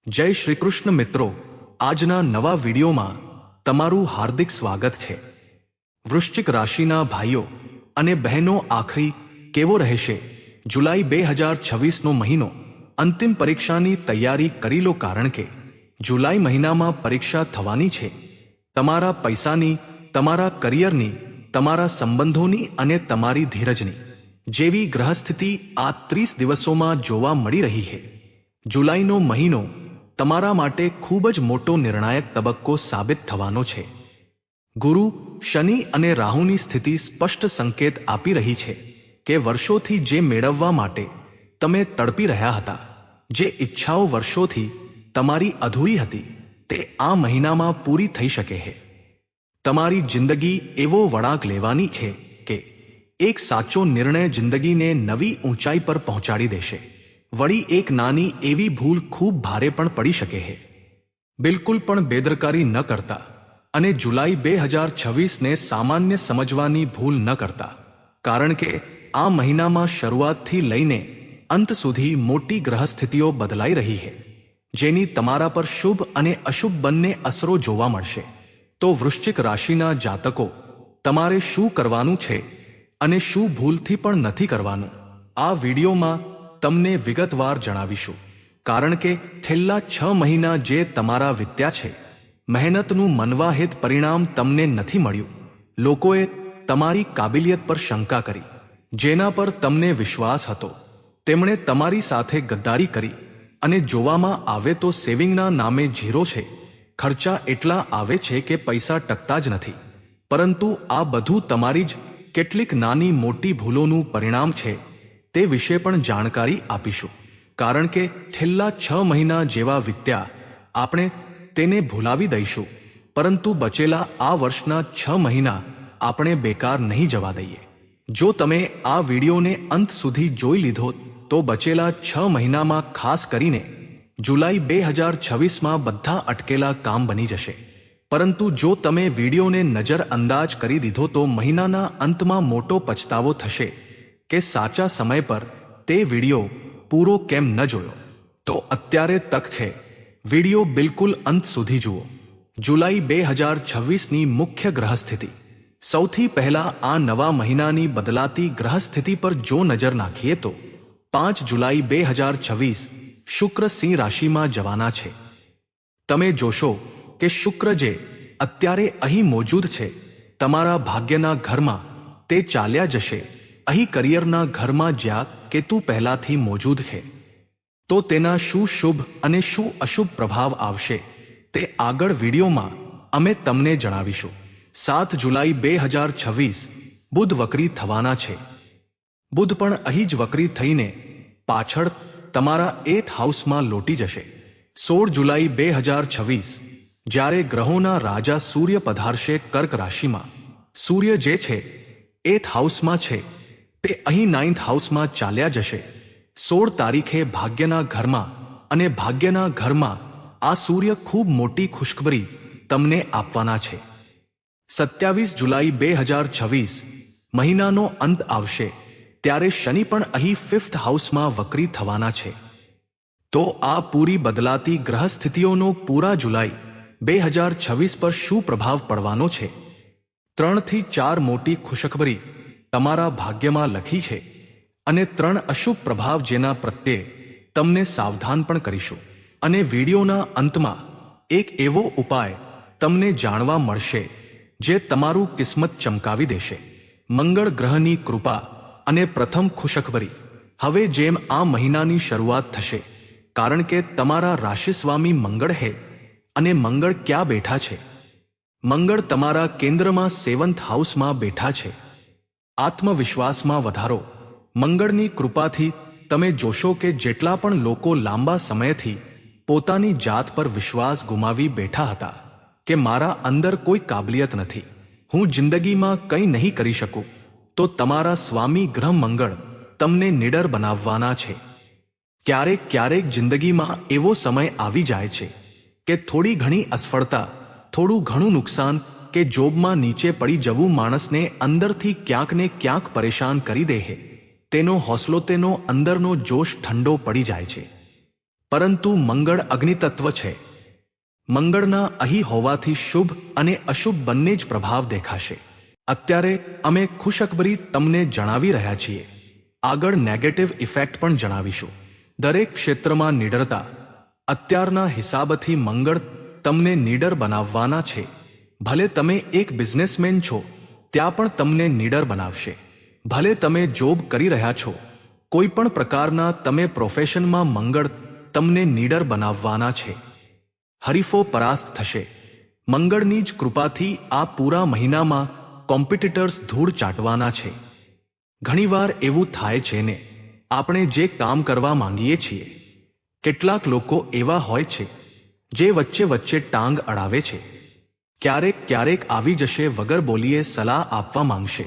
જય શ્રી કૃષ્ણ મિત્રો, આજના નવા વિડીયોમાં તમારું હાર્દિક સ્વાગત છે। વૃશ્ચિક રાશિના ભાઈઓ અને બહેનો આખરી કેવો રહેશે જુલાઈ 2026નો મહિનો। અંતિમ પરીક્ષાની તૈયારી કરી લો, કારણ કે જુલાઈ મહિનામાં પરીક્ષા થવાની છે। તમારા પૈસાની, તમારા કરિયરની, તમારા સંબંધોની અને તમારી ધીરજની જેવી ગ્રહસ્થિતિ આ 30 દિવસોમાં જોવા મળી રહી છે। જુલાઈનો મહિનો તમારા માટે ખૂબ જ મોટો નિર્ણાયક તબક્કો સાબિત થવાનો છે। ગુરુ, શનિ અને રાહુની સ્થિતિ સ્પષ્ટ સંકેત આપી રહી છે કે વર્ષોથી જે મેળવવા માટે તમે તડપી રહ્યા હતા, જે ઈચ્છાઓ વર્ષોથી તમારી અધૂરી હતી, તે આ મહિનામાં પૂરી થઈ શકે છે। તમારી જિંદગી એવો વળાંક લેવાની છે કે એક સાચો નિર્ણય જિંદગીને નવી ઊંચાઈ પર પહોંચાડી દેશે। વળી એક નાની એવી ભૂલ ખૂબ ભારે પણ પડી શકે છે। બિલકુલ પણ બેદરકારી ન કરતા અને જુલાઈ 2026ને સામાન્ય સમજવાની ભૂલ ન કરતા, કારણ કે આ મહિનામાં શરૂઆતથી લઈને અંત સુધી મોટી ગ્રહસ્થિતિઓ બદલાઈ રહી છે, જેની તમારા પર શુભ અને અશુભ બંને અસરો જોવા મળશે। તો વૃશ્ચિક રાશિના જાતકો, તમારે શું કરવાનું છે અને શું ભૂલથી પણ નથી કરવાનું, આ વિડીયોમાં તમને વિગતવાર જણાવીશું। કારણ કે છેલ્લા 6 મહિના જે તમારા વીત્યા છે, મહેનતનું મનવાહિત પરિણામ તમને નથી મળ્યું। લોકોએ તમારી કાબિલિયત પર શંકા કરી, જેના પર તમને વિશ્વાસ હતો તેમણે તમારી સાથે ગદ્દારી કરી, અને જોવામાં આવે તો સેવિંગના નામે ઝીરો છે। ખર્ચા એટલા આવે છે કે પૈસા ટકતા જ નથી। પરંતુ આ બધું તમારી જ કેટલીક નાની મોટી ભૂલોનું પરિણામ છે, તે વિશે પણ જાણકારી આપીશું। કારણ કે છેલ્લા 6 મહિના જેવા વીત્યા, આપણે તેને ભૂલાવી દઈશું, પરંતુ બચેલા આ વર્ષના 6 મહિના આપણે બેકાર નહીં જવા દઈએ। જો તમે આ વિડીયોને અંત સુધી જોઈ લીધો તો બચેલા 6 મહિનામાં, ખાસ કરીને જુલાઈ 2026માં બધા અટકેલા કામ બની જશે। પરંતુ જો તમે વિડીયોને નજરઅંદાજ કરી દીધો તો મહિનાના અંતમાં મોટો પછતાવો થશે કે સાચા સમય પર તે વિડીયો પૂરો કેમ ન જોયો। તો અત્યારે તક છે, વિડીયો બિલકુલ અંત સુધી જુઓ। જુલાઈ 2026ની મુખ્ય ગ્રહસ્થિતિ। સૌથી પહેલા આ નવા મહિનાની બદલાતી ગ્રહસ્થિતિ પર જો નજર નાખીએ તો 5 જુલાઈ 2026 શુક્ર સિંહ રાશિમાં જવાના છે। તમે જોશો કે શુક્ર જે અત્યારે અહીં મોજૂદ છે, તમારા ભાગ્યના ઘરમાં તે ચાલ્યા જશે અહીં કરિયરના ઘરમાં જ્યાં કેતુ પહેલાથી મોજૂદ છે। તો તેના શું શુભ અને શું અશુભ પ્રભાવ આવશે તે આગળ વિડીયોમાં અમે તમને જણાવીશું। 7 જુલાઈ 2026 બુધ વક્રી થવાના છે। બુધ પણ અહીં જ વક્રી થઈને પાછળ તમારા 8th હાઉસમાં લોટી જશે। 16 જુલાઈ 2026 જ્યારે ગ્રહોના રાજા સૂર્ય પધારશે કર્ક રાશિમાં। સૂર્ય જે છે 8th હાઉસમાં છે, તે અહીં 9th હાઉસમાં ચાલ્યા જશે 16 તારીખે ભાગ્યના ઘરમાં, અને ભાગ્યના ઘરમાં આ સૂર્ય ખૂબ મોટી ખુશખબરી તમને આપવાના છે। 27 જુલાઈ 2026 મહિનાનો અંત આવશે ત્યારે શનિ પણ અહીં 5th હાઉસમાં વક્રી થવાના છે। તો આ પૂરી બદલાતી ગ્રહસ્થિતિઓનો પૂરા જુલાઈ 2026 પર શું પ્રભાવ પડવાનો છે? 3 થી 4 મોટી ખુશખબરી તમારા ભાગ્યમાં લખી છે, અને 3 અશુભ પ્રભાવ જેના પ્રત્યે તમને સાવધાન પણ કરીશું। અને વિડીયોના અંતમાં એક એવો ઉપાય તમને જાણવા મળશે જે તમારું કિસ્મત ચમકાવી દેશે। મંગળ ગ્રહની કૃપા અને પ્રથમ ખુશખબરી। હવે જેમ આ મહિનાની શરૂઆત થશે, કારણ કે તમારા રાશિસ્વામી મંગળ છે, અને મંગળ ક્યાં બેઠા છે? મંગળ તમારા કેન્દ્રમાં 7th હાઉસમાં બેઠા છે। આત્મવિશ્વાસમાં વધારો। મંગળની કૃપાથી તમે જોશો કે જેટલા પણ લોકો લાંબા સમયથી પોતાની જાત પર વિશ્વાસ ગુમાવી બેઠા હતા કે મારા અંદર કોઈ કાબલિયત નથી, હું જિંદગીમાં કંઈ નહીં કરી શકું, તો તમારા સ્વામી ગ્રહ મંગળ તમને નિડર બનાવવાના છે। ક્યારેક ક્યારેક જિંદગીમાં એવો સમય આવી જાય છે કે થોડી ઘણી અસફળતા, થોડું ઘણું નુકસાન કે જોબમાં નીચે પડી જવું માણસને અંદરથી ક્યાંક ને ક્યાંક પરેશાન કરી દે છે। તેનો હોંસલો, તેનો અંદરનો જોશ ઠંડો પડી જાય છે। પરંતુ મંગળ અગ્નિતત્વ છે. મંગળના અહીં હોવાથી શુભ અને અશુભ બંને જ પ્રભાવ દેખાશે. અત્યારે અમે ખુશખબરી તમને જણાવી રહ્યા છીએ. આગળ નેગેટિવ ઇફેક્ટ પણ જણાવીશું. દરેક ક્ષેત્રમાં નિડરતા. અત્યારના હિસાબથી મંગળ તમને નીડર બનાવવાના છે. ભલે તમે એક બિઝનેસમેન છો, ત્યાં પણ તમને નીડર બનાવશે. ભલે તમે જોબ કરી રહ્યા છો, કોઈ પણ પ્રકારના તમે પ્રોફેશનમાં મંગળ તમને નીડર બનાવવાના છે. હરીફો પરાસ્ત થશે. મંગળની જ કૃપાથી આ પૂરા મહિનામાં કોમ્પિટિટર્સ ધૂળ ચાટવાના છે. ઘણીવાર એવું થાય છે ને, આપણે જે કામ કરવા માંગીએ છીએ, કેટલાક લોકો એવા હોય છે જે વચ્ચે વચ્ચે ટાંગ અડાવે છે. ક્યારેક ક્યારેક આવી જશે, વગર બોલીએ સલાહ આપવા માંગશે,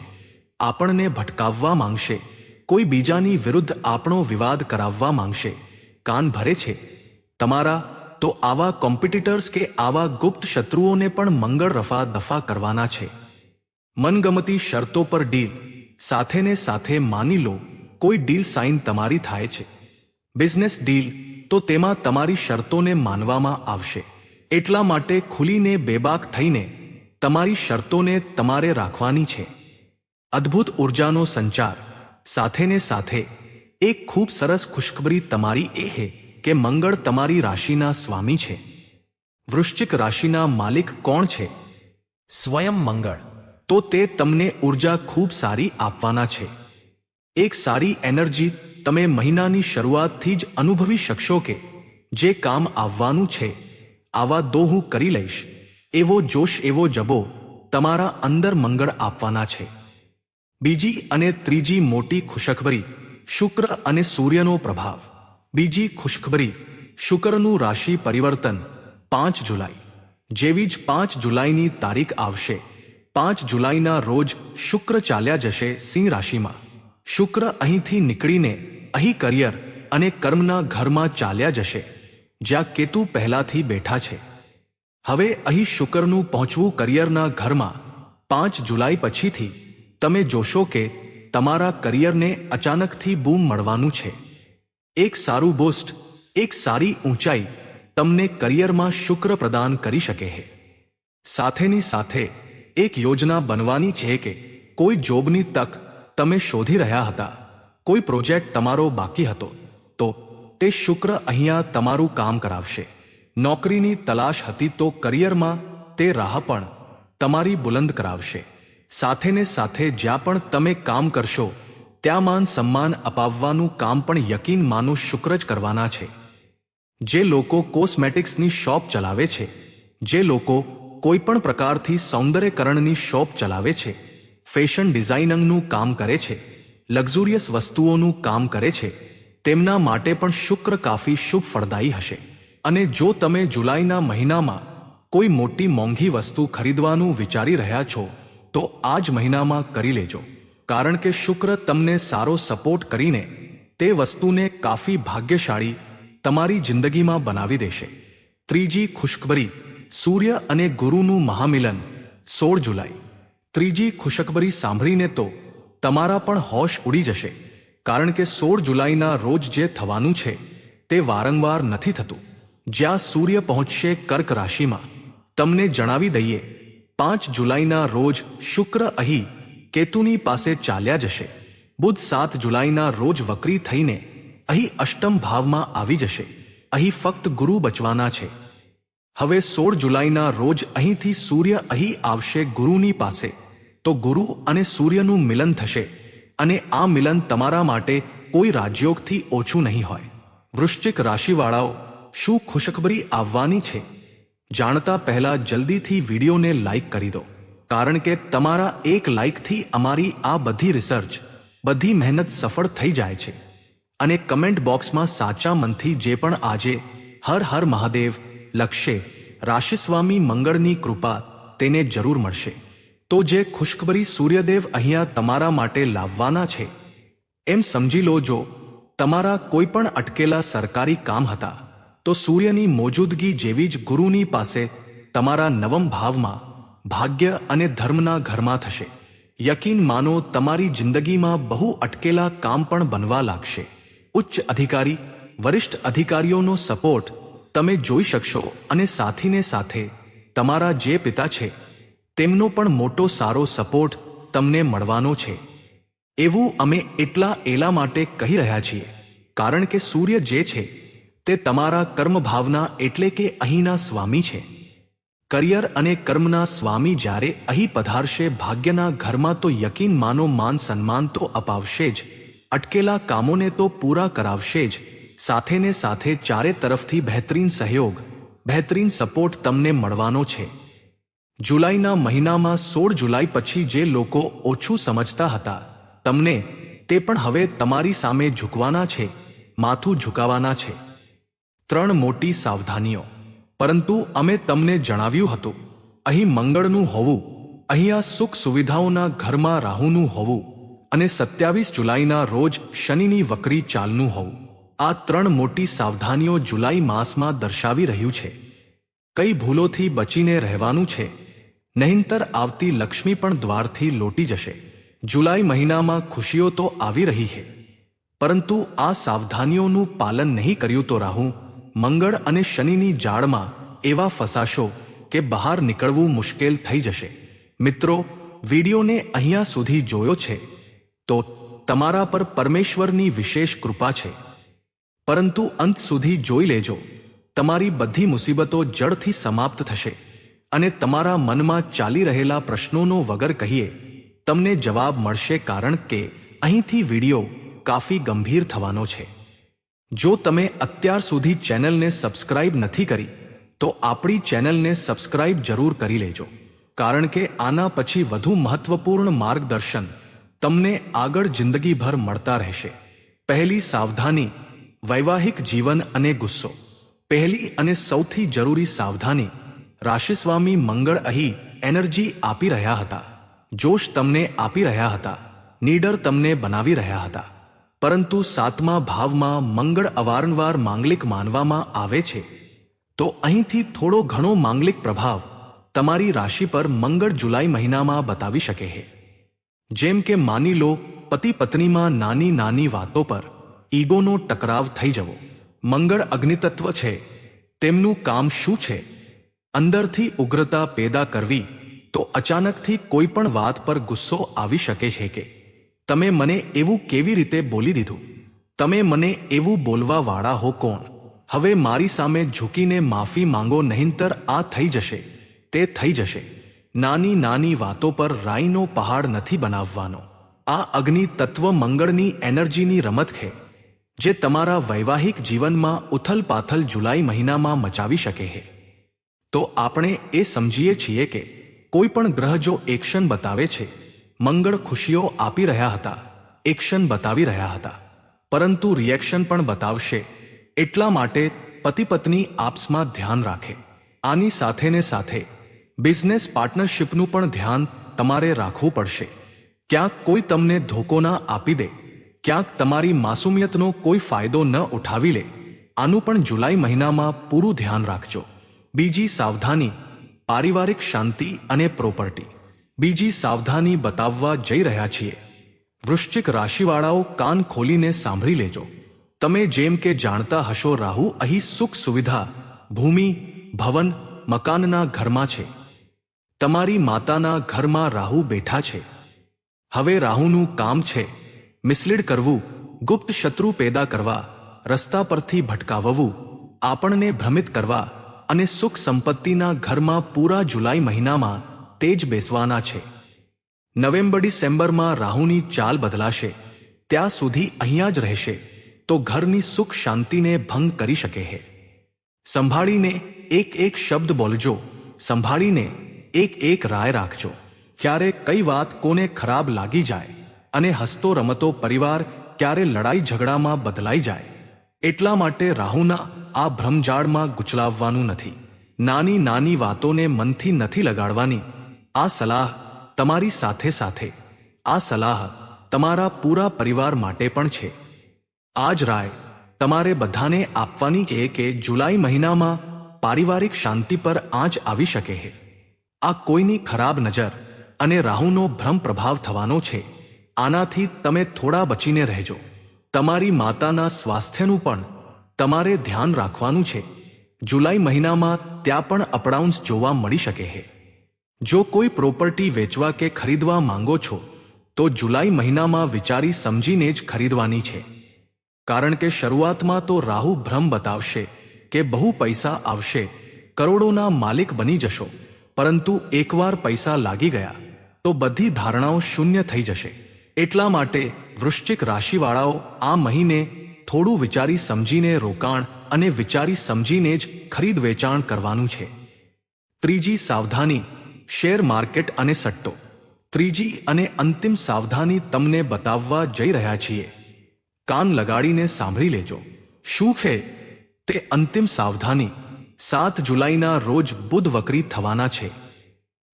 આપણને ભટકાવવા માંગશે, કોઈ બીજાની વિરુદ્ધ આપણો વિવાદ કરાવવા માંગશે. કાન ભરે છે તમારા, તો આવા કોમ્પિટિટર્સ કે આવા ગુપ્ત શત્રુઓને પણ મંગળ રફા દફા કરવાના છે. મનગમતી શરતો પર ડીલ. સાથે ને સાથે માની લો કોઈ ડીલ સાઇન તમારી થાય છે, બિઝનેસ ડીલ, તો તેમાં તમારી શરતોને માનવામાં આવશે. એટલા માટે ખુલીને બેબાક થઈને તમારી શરતોને તમારે રાખવાની છે. અદ્ભુત ઉર્જાનો સંચાર. સાથે ને સાથે એક ખૂબ સરસ ખુશખબરી તમારી એ છે કે મંગળ તમારી રાશિના સ્વામી છે. વૃશ્ચિક રાશિના માલિક કોણ છે? સ્વયં મંગળ. તો તે તમને ઉર્જા ખૂબ સારી આપવાના છે. એક સારી એનર્જી તમે મહિનાની શરૂઆતથી જ અનુભવી શકશો કે જે કામ આવવાનું છે, આવા દો હું કરી લઈશ, એવો જોશ, એવો જબો તમારા અંદર મંગળ આપવાના છે. બીજી અને ત્રીજી મોટી ખુશખબરી. શુક્ર અને સૂર્યનો પ્રભાવ. બીજી ખુશખબરી, શુક્રનું રાશિ પરિવર્તન 5 જુલાઈ. જેવી જ 5 જુલાઈની તારીખ આવશે, 5 જુલાઈના રોજ શુક્ર ચાલ્યા જશે સિંહ રાશિમાં. શુક્ર અહીંથી નીકળીને અહીં કરિયર અને કર્મના ઘરમાં ચાલ્યા જશે, જ્યાં કેતુ પહેલાથી બેઠા છે. હવે અહીં શુક્રનું પહોંચવું કરિયરના ઘરમાં 5 જુલાઈ પછીથી તમે જોશો કે તમારા કરિયરને અચાનકથી બૂમ મળવાનું છે. એક સારું બૂસ્ટ, એક સારી ઊંચાઈ તમને કરિયરમાં શુક્ર પ્રદાન કરી શકે છે. સાથેની સાથે એક યોજના બનવાની છે કે કોઈ જોબની તક તમે શોધી રહ્યા હતા, કોઈ પ્રોજેક્ટ તમારો બાકી હતો, તો તે શુક્ર અહીંયા તમારું કામ કરાવશે. નોકરીની તલાશ હતી તો કરિયરમાં તે રાહ પણ તમારી બુલંદ કરાવશે. સાથે ને સાથે જ્યાં પણ તમે કામ કરશો ત્યાં માન સન્માન અપાવવાનું કામ પણ યકીન માનો શુક્ર જ કરવાના છે. જે લોકો કોસ્મેટિક્સની શોપ ચલાવે છે, જે લોકો કોઈ પણ પ્રકારથી સૌંદર્યકરણની શોપ ચલાવે છે, ફેશન ડિઝાઇનિંગનું કામ કરે છે, લક્ઝુરિયસ વસ્તુઓનું કામ કરે છે, તેમના માટે પણ શુક્ર કાફી શુભ ફળદાયી હશે. અને જો તમે જુલાઈના મહિનામાં કોઈ મોટી મોંઘી વસ્તુ ખરીદવાનું વિચારી રહ્યા છો, તો આ જ મહિનામાં કરી લેજો, કારણ કે શુક્ર તમને સારો સપોર્ટ કરીને તે વસ્તુને કાફી ભાગ્યશાળી તમારી જિંદગીમાં બનાવી દેશે. ત્રીજી ખુશખબરી, સૂર્ય અને ગુરુનું મહામિલન 16 જુલાઈ. ત્રીજી ખુશખબરી સાંભળીને તો તમારા પણ હોશ ઉડી જશે, કારણ કે 16 જુલાઈના રોજ જે થવાનું છે તે વારંવાર નથી થતું. જ્યાં સૂર્ય પહોંચશે કર્ક રાશિમાં. તમને જણાવી દઈએ, 5 જુલાઈના રોજ શુક્ર અહીં કેતુની પાસે ચાલ્યા જશે. બુધ 7 જુલાઈના રોજ વક્રી થઈને અહીં અષ્ટમ ભાવમાં આવી જશે. અહીં ફક્ત ગુરુ બચવાના છે. હવે 16 જુલાઈના રોજ અહીંથી સૂર્ય અહીં આવશે ગુરુની પાસે, તો ગુરુ અને સૂર્યનું મિલન થશે, અને આ મિલન તમારા માટે કોઈ રાજયોગથી ઓછું નહીં હોય. વૃશ્ચિક રાશિવાળાઓ, શું ખુશખબરી આવવાની છે? જાણતા પહેલા જલ્દીથી વિડીયોને લાઈક કરી દો, કારણ કે તમારા એક લાઈકથી અમારી આ બધી રિસર્ચ, બધી મહેનત સફળ થઈ જાય છે. અને કમેન્ટ બોક્સમાં સાચા મનથી જે પણ આજે હર હર મહાદેવ લખશે, રાશિસ્વામી મંગળની કૃપા તેને જરૂર મળશે. તો જે ખુશખબરી સૂર્યદેવ અહીંયા તમારા માટે લાવવાના છે, એમ સમજી લો, જો તમારા કોઈ પણ અટકેલા સરકારી કામ હતા, તો સૂર્યની મોજૂદગી જેવી જ ગુરુની પાસે તમારા નવમ ભાવમાં ભાગ્ય અને ધર્મના ઘરમાં થશે. યકીન માનો, તમારી જિંદગીમાં બહુ અટકેલા કામ પણ બનવા લાગશે. ઉચ્ચ અધિકારી, વરિષ્ઠ અધિકારીઓનો સપોર્ટ તમે જોઈ શકશો અને સાથીને સાથે તમારા જે પિતા છે તેમનો પણ મોટો સારો સપોર્ટ તમને મળવાનો છે. એવું અમે એટલા માટે કહી રહ્યા છીએ કારણ કે સૂર્ય જે છે તે તમારા કર્મભાવના એટલે કે અહીંના સ્વામી છે. કરિયર અને કર્મના સ્વામી જ્યારે અહીં પધારશે ભાગ્યના ઘરમાં તો યકીન માનો માન સન્માન તો અપાવશે જ, અટકેલા કામોને તો પૂરા કરાવશે જ, સાથે ને સાથે ચારે તરફથી બહેતરીન સહયોગ, બહેતરીન સપોર્ટ તમને મળવાનો છે. જુલાઈના મહિનામાં 16 જુલાઈ પછી જે લોકો ઓછું સમજતા હતા તમને તે પણ હવે તમારી સામે ઝૂકવાના છે, માથું ઝુકાવવાના છે. 3 મોટી સાવધાનીઓ. પરંતુ અમે તમને જણાવ્યું હતું અહીં મંગળનું હોવું, અહીંયા સુખ સુવિધાઓના ઘરમાં રાહુનું હોવું અને 27 જુલાઈના રોજ શનિની વક્રી ચાલનું હોવું. આ 3 મોટી સાવધાનીઓ જુલાઈ માસમાં દર્શાવી રહ્યું છે. કઈ ભૂલોથી બચીને રહેવાનું છે, નહીંતર આવતી લક્ષ્મી પણ દ્વારથી લોટી જશે. જુલાઈ મહિનામાં ખુશીઓ તો આવી રહી છે, પરંતુ આ સાવધાનીઓનું પાલન નહીં કર્યું તો રાહુ, મંગળ અને શનિની જાળમાં એવા ફસાશો કે બહાર નીકળવું મુશ્કેલ થઈ જશે. મિત્રો, વિડીયોને અહીંયા સુધી જોયો છે તો તમારા પર પરમેશ્વરની વિશેષ કૃપા છે, પરંતુ અંત સુધી જોઈ લેજો. તમારી બધી મુસીબતો જડથી સમાપ્ત થશે અને તમારા મનમાં ચાલી રહેલા પ્રશ્નોનો વગર કહીએ તમને જવાબ મળશે, કારણ કે અહીંથી વિડીયો કાફી ગંભીર થવાનો છે. જો તમે અત્યાર સુધી ચેનલને સબસ્ક્રાઇબ નથી કરી તો આપણી ચેનલને સબસ્ક્રાઇબ જરૂર કરી લેજો, કારણ કે આના પછી વધુ મહત્વપૂર્ણ માર્ગદર્શન તમને આગળ જિંદગીભર મળતા રહેશે. પહેલી સાવધાની, વૈવાહિક જીવન અને ગુસ્સો. પહેલી અને સૌથી જરૂરી સાવધાની, રાશિસ્વામી મંગળ અહીં એનર્જી આપી રહ્યા હતા, જોશ તમને આપી રહ્યા હતા, નીડર તમને બનાવી રહ્યા હતા. પરંતુ 7મા ભાવમાં મંગળ અવારનવાર માંગલિક માનવામાં આવે છે, તો અહીંથી થોડો ઘણો માંગલિક પ્રભાવ તમારી રાશિ પર મંગળ જુલાઈ મહિનામાં બતાવી શકે છે. જેમ કે માની લો પતિ પત્નીમાં નાની નાની વાતો પર ઈગોનો ટકરાવ થઈ જવો. મંગળ અગ્નિતત્વ છે, તેમનું કામ શું છે? અંદરથી ઉગ્રતા પેદા કરવી. તો અચાનકથી કોઈ પણ વાત પર ગુસ્સો આવી શકે છે કે તમે મને એવું કેવી રીતે બોલી દીધું? તમે મને એવું બોલવા વાળા હો કોણ? હવે મારી સામે ઝૂકીને માફી માંગો, નહીંતર આ થઈ જશે, તે થઈ જશે. નાની નાની વાતો પર રાઈનો પહાડ નથી બનાવવાનો. આ અગ્નિ તત્વ મંગળની એનર્જીની રમત છે, જે તમારા વૈવાહિક જીવનમાં ઉથલપાથલ જુલાઈ મહિનામાં મચાવી શકે છે. તો આપણે એ સમજીએ છીએ કે કોઈ પણ ગ્રહ જો એક્શન બતાવે છે, મંગળ ખુશીઓ આપી રહ્યા હતા, એક્શન બતાવી રહ્યા હતા, પરંતુ રિએક્શન પણ બતાવશે. એટલા માટે પતિ પત્ની આપસમાં ધ્યાન રાખે. આની સાથે ને સાથે બિઝનેસ પાર્ટનરશિપનું પણ ધ્યાન તમારે રાખવું પડશે. ક્યાંક કોઈ તમને ધોકો ના આપી દે, ક્યાંક તમારી માસુમિયતનો કોઈ ફાયદો ન ઉઠાવી લે, આનું પણ જુલાઈ મહિનામાં પૂરું ધ્યાન રાખજો. બીજી સાવધાની, પારિવારિક શાંતિ અને પ્રોપર્ટી. બીજી સાવધાની બતાવવા જઈ રહ્યા છીએ. વૃશ્ચિક રાશિવાળાઓ કાન ખોલીને સાંભળી લેજો. તમે જેમ કે જાણતા હશો રાહુ અહીં સુખ સુવિધા, ભૂમિ, ભવન, મકાનના ઘરમાં છે. તમારી માતાના ઘરમાં રાહુ બેઠા છે. હવે રાહુનું કામ છે મિસલીડ કરવું, ગુપ્ત શત્રુ પેદા કરવા, રસ્તા પરથી ભટકાવવું, આપણને ભ્રમિત કરવા અને સુખ સંપત્તિના ઘરમાં પૂરા જુલાઈ મહિનામાં તેજ બેસવાના છે. નવેમ્બર ડિસેમ્બરમાં રાહુની ચાલ બદલાશે, ત્યાં સુધી અહીંયા જ રહેશે, તો ઘરની સુખ શાંતિને ભંગ કરી શકે છે. સંભાળીને એક એક શબ્દ બોલજો, સંભાળીને એક એક રાય રાખજો. ક્યારે કઈ વાત કોને ખરાબ લાગી જાય અને હસતો રમતો પરિવાર ક્યારે લડાઈ ઝઘડામાં બદલાઈ જાય. એટલા માટે રાહુના આ ભ્રમજાળમાં ગુચલાવવાનું નથી. નાની નાની વાતોને મનથી નથી લગાડવાની. આ સલાહ તમારી સાથે સાથે આ સલાહ તમારા પૂરા પરિવાર માટે પણ છે. આ જ રાય તમારે બધાને આપવાની છે કે જુલાઈ મહિનામાં પારિવારિક શાંતિ પર આંચ આવી શકે છે. આ કોઈની ખરાબ નજર અને રાહુનો ભ્રમ પ્રભાવ થવાનો છે. આનાથી તમે થોડા બચીને રહેજો. તમારી માતાના સ્વાસ્થ્યનું પણ તમારે ધ્યાન રાખવાનું છે, જુલાઈ મહિનામાં ત્યાં પણ અપડાઉન્સ જોવા મળી શકે છે. જો કોઈ પ્રોપર્ટી વેચવા કે ખરીદવા માંગો છો તો જુલાઈ મહિનામાં વિચારી સમજીને જ ખરીદવાની છે. કારણ કે શરૂઆતમાં તો રાહુ ભ્રમ બતાવશે કે બહુ પૈસા આવશે, કરોડોના માલિક બની જશો, પરંતુ એકવાર પૈસા લાગી ગયા તો બધી ધારણાઓ શૂન્ય થઈ જશે. એટલા માટે વૃશ્ચિક રાશિવાળાઓ આ મહિને થોડું વિચારી સમજીને રોકાણ અને વિચારી સમજીને જ ખરીદ વેચાણ કરવાનું છે. ત્રીજી સાવધાની, શેર માર્કેટ અને સટ્ટો. ત્રીજી અને અંતિમ સાવધાની તમને બતાવવા જઈ રહ્યા છીએ. કાન લગાડીને સાંભળી લેજો. શું છે તે અંતિમ સાવધાની? 7 જુલાઈના રોજ બુધ વક્રી થવાના છે.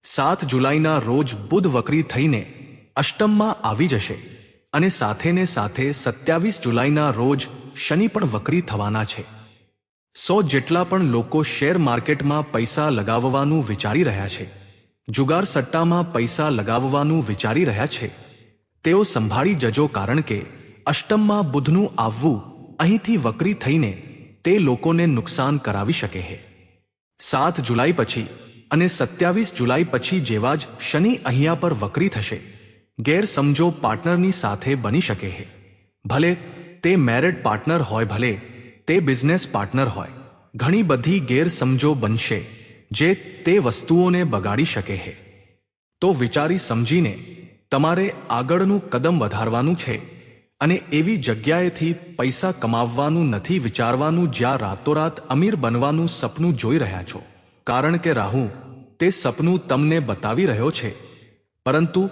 7 જુલાઈના રોજ બુધ વક્રી થઈને અષ્ટમમાં આવી જશે અને સાથેને સાથે 27 જુલાઈના રોજ શનિ પણ વક્રી થવાના છે. 100 જેટલા પણ લોકો શેર માર્કેટમાં પૈસા લગાવવાનું વિચારી રહ્યા છે, જુગાર સટ્ટામાં પૈસા લગાવવાનું વિચારી રહ્યા છે, તેઓ સંભાળી જજો, કારણ કે અષ્ટમમાં બુધનું આવવું અહીંથી વક્રી થઈને તે લોકોને નુકસાન કરાવી શકે છે. 7 જુલાઈ પછી અને 27 જુલાઈ પછી જેવા જ શનિ અહીંયા પર વક્રી થશે, ગેરસમજો પાર્ટનરની સાથે બની શકે છે. ભલે તે મેરેડ પાર્ટનર હોય, ભલે તે બિઝનેસ પાર્ટનર હોય, ઘણી બધી ગેરસમજો બનશે જે તે વસ્તુઓને બગાડી શકે છે. તો વિચારી સમજીને તમારે આગળનું કદમ વધારવાનું છે અને એવી જગ્યાએથી પૈસા કમાવવાનું નથી વિચારવાનું જ્યાં રાતોરાત અમીર બનવાનું સપનું જોઈ રહ્યા છો. કારણ કે રાહુ તે સપનું તમને બતાવી રહ્યો છે, પરંતુ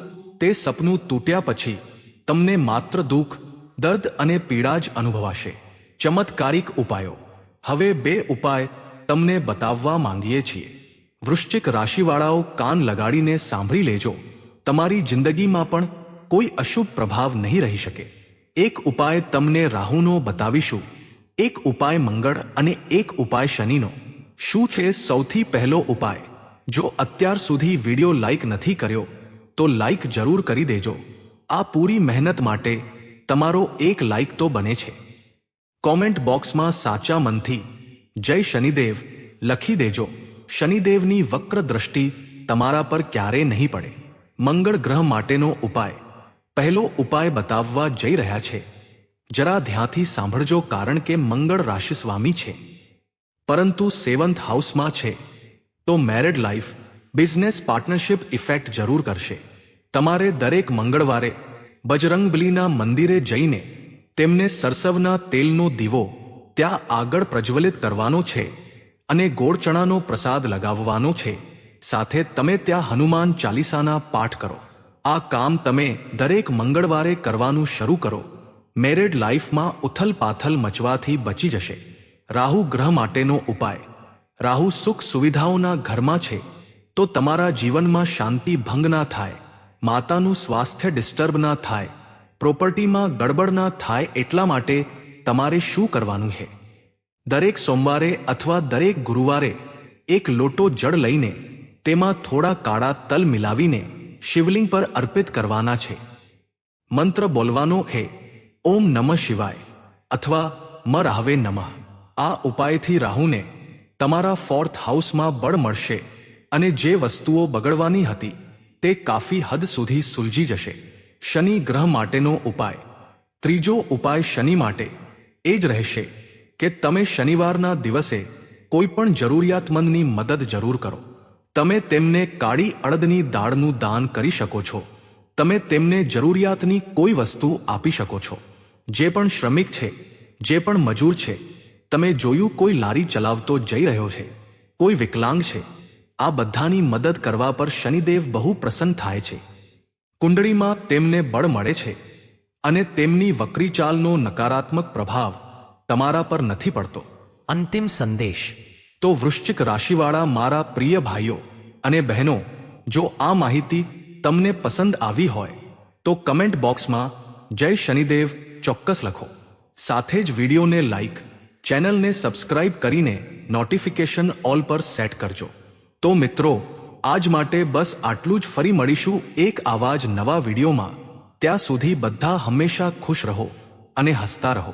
તે સપનું તૂટ્યા પછી તમને માત્ર દુઃખ, દર્દ અને પીડા જ અનુભવાશે. ચમત્કારિક ઉપાયો. હવે 2 ઉપાય તમને બતાવવા માંગીએ છીએ. વૃશ્ચિક રાશિવાળાઓ કાન લગાડીને સાંભળી લેજો. તમારી જિંદગીમાં પણ કોઈ અશુભ પ્રભાવ નહીં રહી શકે. એક ઉપાય તમને રાહુનો બતાવીશું, એક ઉપાય મંગળ અને એક ઉપાય શનિનો. શું છે સૌથી પહેલો ઉપાય? જો અત્યાર સુધી વિડીયો લાઈક નથી કર્યો તો લાઈક જરૂર કરી દેજો. આ પૂરી મહેનત માટે તમારો એક લાઈક તો બને છે. કોમેન્ટ બોક્સમાં સાચા મનથી જય શનિદેવ લખી દેજો. શનિદેવની વક્ર દ્રષ્ટિ તમારા પર ક્યારે નહીં પડે. મંગળ ગ્રહ માટેનો ઉપાય. પહેલો ઉપાય બતાવવા જઈ રહ્યા છે. જરા ધ્યાનથી સાંભળજો, કારણ કે મંગળ રાશિસ્વામી છે, પરંતુ 7th હાઉસમાં છે, તો married life, business partnership effect જરૂર કરશે. તમારે દરેક મંગળવારે બજરંગબલીના મંદિરે જઈને તેમને સરસવના તેલનો દીવો ત્યાં આગળ પ્રજ્વલિત કરવાનો છે અને ગોળ ચણાનો પ્રસાદ લગાવવાનો છે. સાથે તમે ત્યાં હનુમાન ચાલીસાના પાઠ કરો. આ કામ તમે દરેક મંગળવારે કરવાનું શરૂ કરો. મેરેડ લાઈફમાં ઉથલપાથલ મચવાથી બચી જશે. રાહુ ગ્રહ માટેનો ઉપાય. રાહુ સુખ સુવિધાઓના ઘરમાં છે, તો તમારા જીવનમાં શાંતિ ભંગ ના થાય, માતાનું સ્વાસ્થ્ય ડિસ્ટર્બ ના થાય, પ્રોપર્ટીમાં ગડબડ ના થાય. એટલા માટે તમારે શું કરવાનું છે? દરેક સોમવારે અથવા દરેક ગુરુવારે એક લોટો જળ લઈને તેમાં થોડા કાળા તલ મિલાવીને શિવલિંગ પર અર્પિત કરવાના છે. મંત્ર બોલવાનો છે, ઓમ નમઃ શિવાય અથવા મ રાહવે નમઃ. આ ઉપાયથી રાહુને તમારા 4th હાઉસમાં બળ મળશે અને જે વસ્તુઓ બગડવાની હતી તે કાફી હદ સુધી સુલજી જશે. શનિ ગ્રહ માટેનો ઉપાય. ત્રીજો ઉપાય શનિ માટે એ જ રહેશે કે તમે શનિવારના દિવસે કોઈ પણ જરૂરિયાતમંદની મદદ જરૂર કરો. તમે તેમને કાળી અડદની દાળનું દાન કરી શકો છો. તમે તેમને જરૂરિયાતની કોઈ વસ્તુ આપી શકો છો. જે પણ શ્રમિક છે, જે પણ મજૂર છે, તમે જોયું કોઈ લારી ચલાવતો જઈ રહ્યો છે, કોઈ વિકલાંગ છે, આ બધાની મદદ કરવા પર શનિદેવ બહુ પ્રસન્ન થાય છે. કુંડળીમાં તેમને બળ મળે છે અને તેમની વક્રી ચાલનો નકારાત્મક પ્રભાવ તમારા પર નથી પડતો. અંતિમ સંદેશ. તો વૃશ્ચિક રાશિવાળા મારા પ્રિય ભાઈઓ અને બહેનો, જો આ માહિતી તમને પસંદ આવી હોય તો કમેન્ટ બોક્સમાં જય શનિદેવ ચોક્કસ લખો. સાથે જ વિડીયોને લાઈક, ચેનલને સબસ્ક્રાઇબ કરીને નોટિફિકેશન ઓલ પર સેટ કરજો. તો મિત્રો, આજ માટે બસ આટલું જ. ફરી મળીશું એક આવા જ નવા વિડીયોમાં. ત્યાં સુધી બધા હંમેશા ખુશ રહો અને હસતા રહો.